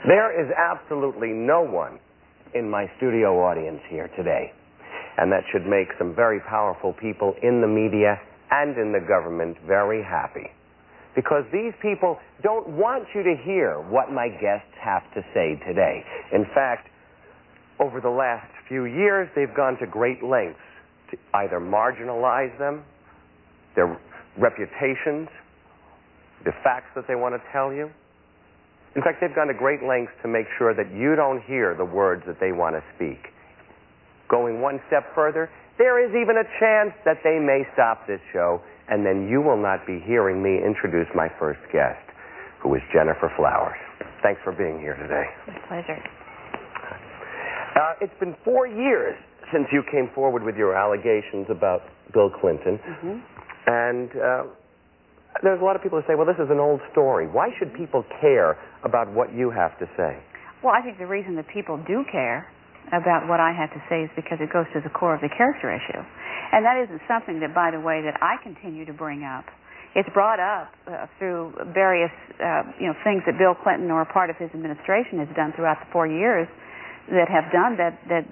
There is absolutely no one in my studio audience here today, and that should make some very powerful people in the media and in the government very happy, because these people don't want you to hear what my guests have to say today. In fact, over the last few years, they've gone to great lengths to either marginalize them, their reputations, the facts that they want to tell you. In fact, they've gone to great lengths to make sure that you don't hear the words that they want to speak. Going one step further, there is even a chance that they may stop this show, and then you will not be hearing me introduce my first guest, who is Jennifer Flowers. Thanks for being here today. My pleasure. It's been 4 years since you came forward with your allegations about Bill Clinton. And there's a lot of people who say, well, this is an old story. Why should people care about what you have to say? Well, I think the reason that people do care about what I have to say is because it goes to the core of the character issue. And that isn't something that, by the way, that I continue to bring up. It's brought up through various things that Bill Clinton or a part of his administration has done throughout the 4 years that have done that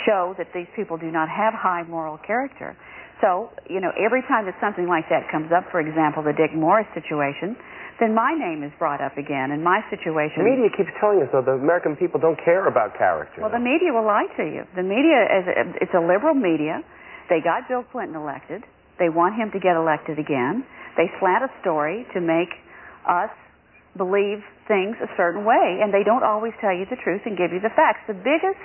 show that these people do not have high moral character. So, every time that something like that comes up, for example, the Dick Morris situation, then my name is brought up again, and my situation... The media keeps telling us, though, the American people don't care about character. Well, the media will lie to you. The media, it's a liberal media. They got Bill Clinton elected. They want him to get elected again. They slant a story to make us believe things a certain way, and they don't always tell you the truth and give you the facts. The biggest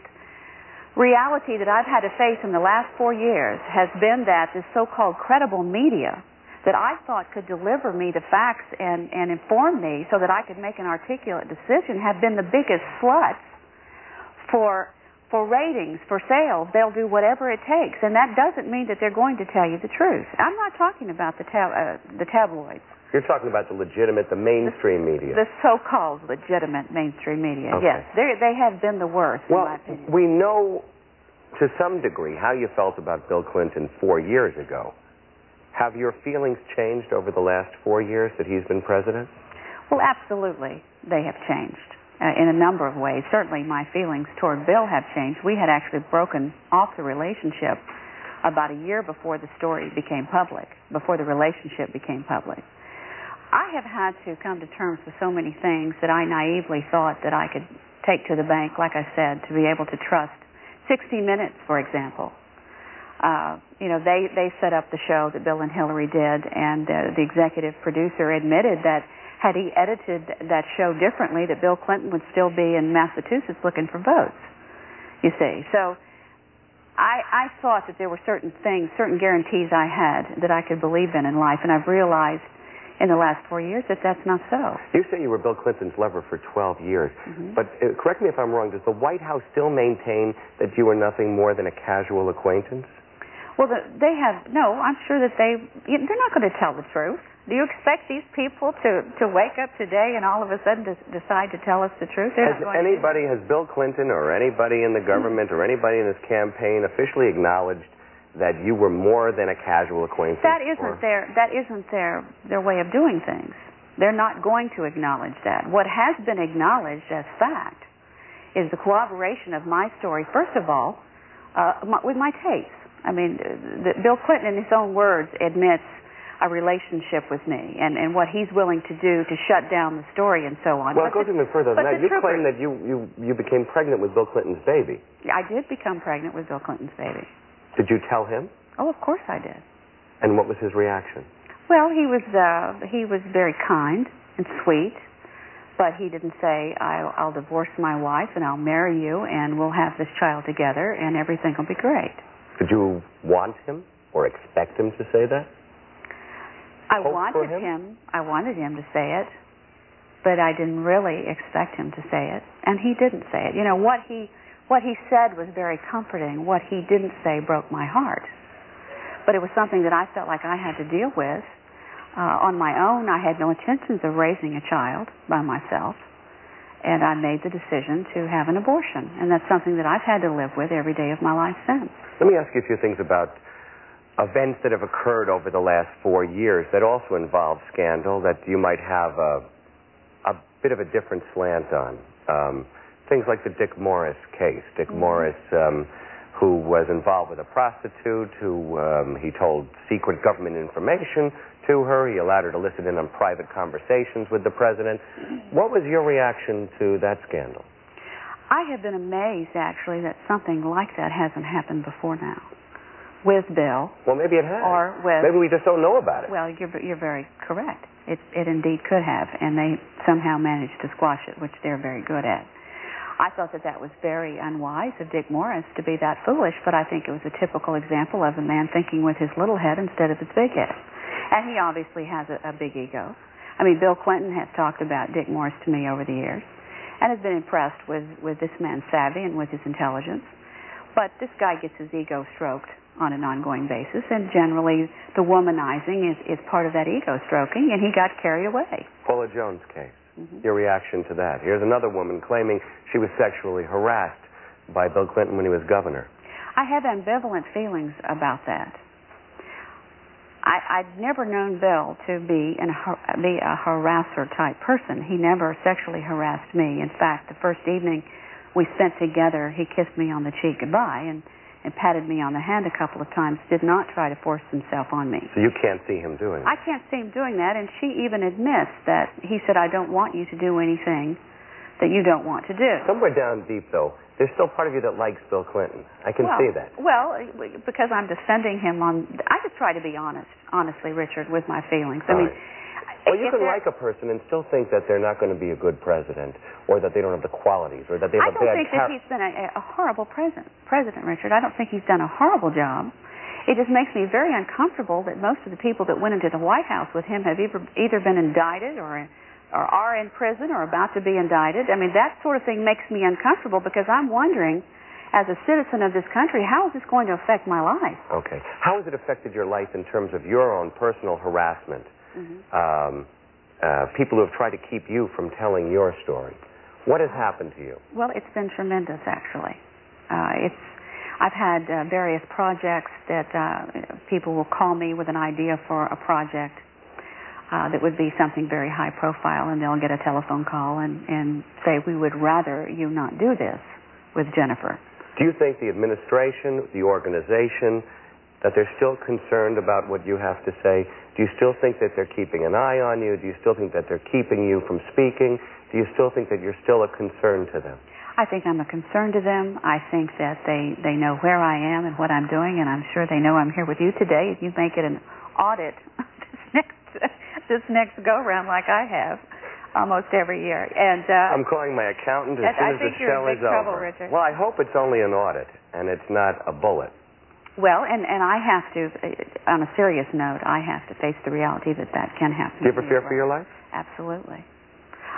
reality that I've had to face in the last 4 years has been that this so-called credible media that I thought could deliver me the facts and inform me so that I could make an articulate decision have been the biggest sluts for ratings, for sales. They'll do whatever it takes, and that doesn't mean that they're going to tell you the truth. I'm not talking about the tabloids. You're talking about the legitimate, the mainstream media. The so-called legitimate mainstream media, okay. Yes. They have been the worst, in my opinion. We know to some degree how you felt about Bill Clinton 4 years ago. Have your feelings changed over the last 4 years that he's been president? Well, absolutely. They have changed in a number of ways. Certainly my feelings toward Bill have changed. We had actually broken off the relationship about a year before the story became public, before the relationship became public. I have had to come to terms with so many things that I naively thought that I could take to the bank, like I said, to be able to trust. 60 Minutes, for example. They set up the show that Bill and Hillary did, and the executive producer admitted that had he edited that show differently, that Bill Clinton would still be in Massachusetts looking for votes, you see. So I thought that there were certain things, certain guarantees I had that I could believe in life, and I've realized in the last 4 years that that's not so. You say you were Bill Clinton's lover for 12 years, but correct me if I'm wrong, does the White House still maintain that you were nothing more than a casual acquaintance? Well, I'm sure that they're not going to tell the truth. Do you expect these people to wake up today and all of a sudden decide to tell us the truth? Has Bill Clinton or anybody in the government or anybody in his campaign officially acknowledged that you were more than a casual acquaintance? That isn't their way of doing things. They're not going to acknowledge that. What has been acknowledged as fact is the corroboration of my story, first of all, with my tapes. I mean, Bill Clinton, in his own words, admits a relationship with me and what he's willing to do to shut down the story and so on. Well, it goes even further than that. You claim that you became pregnant with Bill Clinton's baby. I did become pregnant with Bill Clinton's baby. Did you tell him? Oh, of course I did. And what was his reaction? Well, he was very kind and sweet, but he didn't say, I'll divorce my wife and I'll marry you and we'll have this child together and everything will be great. Did you want him or expect him to say that? I wanted him to say it, but I didn't really expect him to say it, and he didn't say it. What he said was very comforting. What he didn't say broke my heart. But it was something that I felt like I had to deal with on my own. I had no intentions of raising a child by myself, and I made the decision to have an abortion, and that's something that I've had to live with every day of my life since. Let me ask you a few things about events that have occurred over the last 4 years that also involve scandal, that you might have a bit of a different slant on. Things like the Dick Morris case. Dick Morris, who was involved with a prostitute, who he told secret government information to her. He allowed her to listen in on private conversations with the president. What was your reaction to that scandal? I have been amazed, actually, that something like that hasn't happened before now with Bill. Well, maybe it has. Or with, maybe we just don't know about it. Well, you're very correct. It indeed could have, and they somehow managed to squash it, which they're very good at. I thought that was very unwise of Dick Morris to be that foolish, but I think it was a typical example of a man thinking with his little head instead of his big head. And he obviously has a big ego. I mean, Bill Clinton has talked about Dick Morris to me over the years and has been impressed with this man's savvy and with his intelligence. But this guy gets his ego stroked on an ongoing basis, and generally the womanizing is part of that ego stroking, and he got carried away. Paula Jones' case. Your reaction to that? Here's another woman claiming she was sexually harassed by Bill Clinton when he was governor. I have ambivalent feelings about that. I'd never known Bill to be a harasser-type person. He never sexually harassed me. In fact, the first evening we spent together, he kissed me on the cheek goodbye and patted me on the hand a couple of times, did not try to force himself on me. So you can't see him doing that? I can't see him doing that, and she even admits that he said, I don't want you to do anything that you don't want to do. Somewhere down deep, though, there's still part of you that likes Bill Clinton. I can see that. Well, because I'm defending him I just try to be honestly, Richard, with my feelings. I mean, well, you can like a person and still think that they're not going to be a good president, or that they don't have the qualities, or that they have a bad I don't think that he's been a horrible president, Richard. I don't think he's done a horrible job. It just makes me very uncomfortable that most of the people that went into the White House with him have either been indicted or are in prison or about to be indicted. I mean, that sort of thing makes me uncomfortable because I'm wondering, as a citizen of this country, how is this going to affect my life? Okay. How has it affected your life in terms of your own personal harassment? People who have tried to keep you from telling your story. What has happened to you? Well, it's been tremendous, actually. I've had various projects that people will call me with an idea for a project that would be something very high profile, and they'll get a telephone call and say, we would rather you not do this with Jennifer. Do you think the administration, the organization, that they're still concerned about what you have to say? Do you still think that they're keeping an eye on you? Do you still think that they're keeping you from speaking? Do you still think that you're still a concern to them? I think I'm a concern to them. I think that they know where I am and what I'm doing, and I'm sure they know I'm here with you today. If you make it an audit this next go-round like I have almost every year. And I'm calling my accountant as soon as the show is over. I think you're in big trouble, Richard. Well, I hope it's only an audit and it's not a bullet. Well, and I have to, on a serious note, I have to face the reality that can happen. Do you ever fear for your life? Absolutely.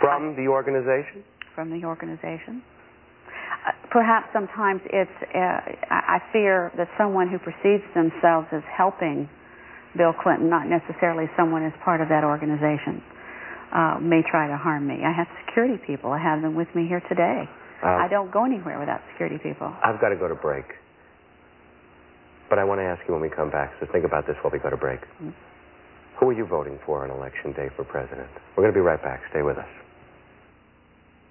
From the organization? From the organization. Perhaps sometimes I fear that someone who perceives themselves as helping Bill Clinton, not necessarily someone as part of that organization, may try to harm me. I have security people. I have them with me here today. I don't go anywhere without security people. I've got to go to break. But I want to ask you when we come back, so think about this while we go to break. Who are you voting for on Election Day for president? We're going to be right back. Stay with us.